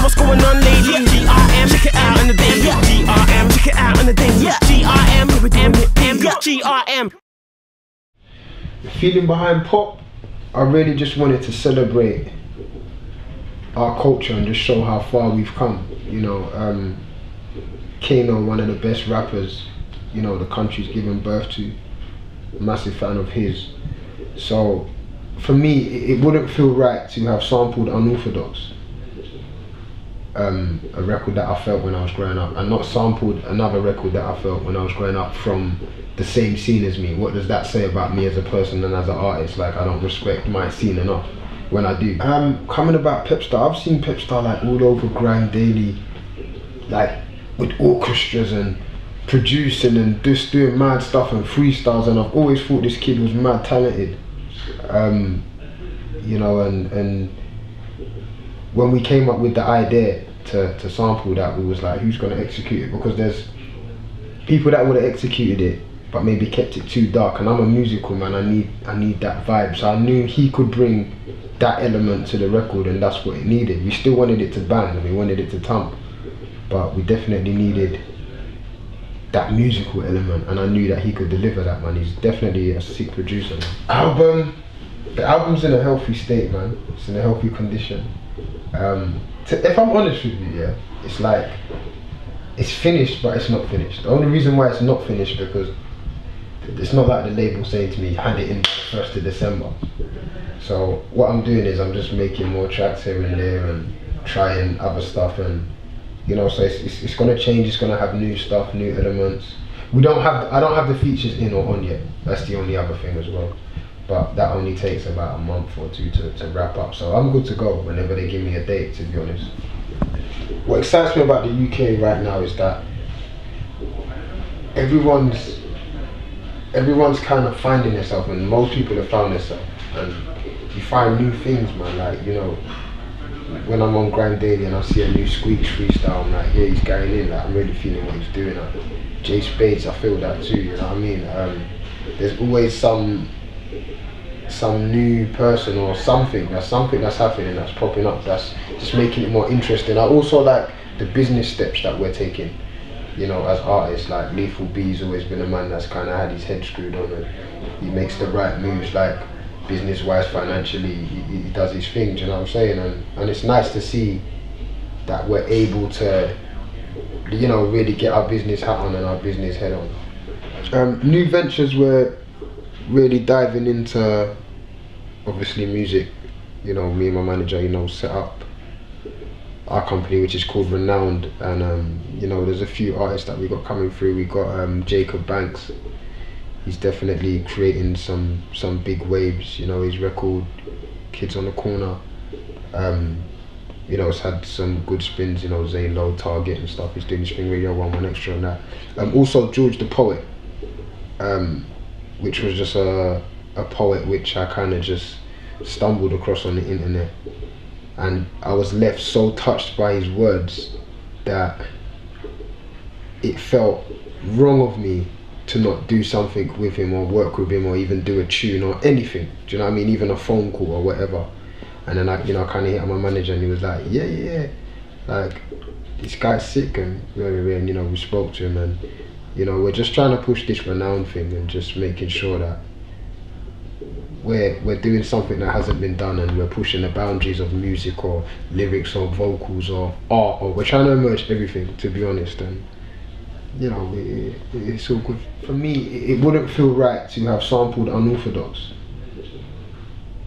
what's going on, lady? GRM, check it out on the day. GRM, check it out on the day. GRM, we're doing it. GRM. The feeling behind pop, I really just wanted to celebrate our culture and just show how far we've come. You know, Kano, one of the best rappers, you know, the country's given birth to. Massive fan of his. So for me, it wouldn't feel right to have sampled Unorthodox, a record that I felt when I was growing up, and not sampled another record that I felt when I was growing up from the same scene as me. What does that say about me as a person and as an artist? Like, I don't respect my scene enough when I do. Coming about Pepstar, I've seen Pepstar like all over Grind Daily, like with orchestras and producing and just doing mad stuff and freestyles, and I've always thought this kid was mad talented. You know, and when we came up with the idea to sample that, we was like, who's gonna execute it? Because there's people that would have executed it but maybe kept it too dark, and I'm a musical man, I need that vibe. So I knew he could bring that element to the record, and that's what it needed. We still wanted it to bang and we wanted it to thump, but we definitely needed that musical element, and I knew that he could deliver that, man. He's definitely a sick producer. The album's in a healthy state, man. It's in a healthy condition. If I'm honest with you, yeah, it's like, it's finished, but it's not finished. The only reason why it's not finished because it's not like the label saying to me, hand it in by the 1st of December. So what I'm doing is I'm just making more tracks here and there and trying other stuff, and you know, so it's gonna change. It's gonna have new stuff, new elements. I don't have the features in or on yet. That's the only other thing as well. But that only takes about a month or two to wrap up. So I'm good to go whenever they give me a date, to be honest. What excites me about the UK right now is that everyone's kind of finding themselves, and most people have found themselves. And you find new things, man. Like, you know, when I'm on Grind Daily and I see a new Squeeks freestyle, I'm like, yeah, he's going in. Like, I'm really feeling what he's doing. Like, Spades, I feel that too. You know what I mean? There's always some new person or something that's happening, that's popping up, that's just making it more interesting. I also like the business steps that we're taking, you know, as artists. Like Lethal B's always been a man that's kind of had his head screwed on, and he makes the right moves, like business wise, financially, he does his thing, do you know what I'm saying? And it's nice to see that we're able to, you know, really get our business hat on and our business head on. New ventures, we're really diving into, obviously, music. You know, me and my manager, you know, set up our company, which is called Renowned, and you know, there's a few artists that we got coming through. We got Jacob Banks. He's definitely creating some big waves. You know, his record Kids on the Corner, you know, it's had some good spins. You know, Zane Low, Target and stuff. He's doing Spring Radio 1 extra on that. Also George the Poet, which was just a poet which I kind of just stumbled across on the internet, and I was left so touched by his words that it felt wrong of me to not do something with him or work with him or even do a tune or anything. Do you know what I mean? Even a phone call or whatever. And then I, you know, kind of hit on my manager, and he was like, yeah, like, this guy's sick, and you know, we spoke to him, and you know, we're just trying to push this Renowned thing and just making sure that we're doing something that hasn't been done, and we're pushing the boundaries of music or lyrics or vocals or art, or we're trying to merge everything, to be honest. And you know, it's all good. For me, it wouldn't feel right to have sampled Unorthodox,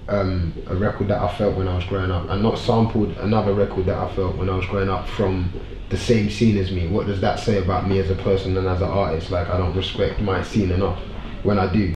a record that I felt when I was growing up, and not sampled another record that I felt when I was growing up from the same scene as me. What does that say about me as a person and as an artist? Like, I don't respect my scene enough when I do.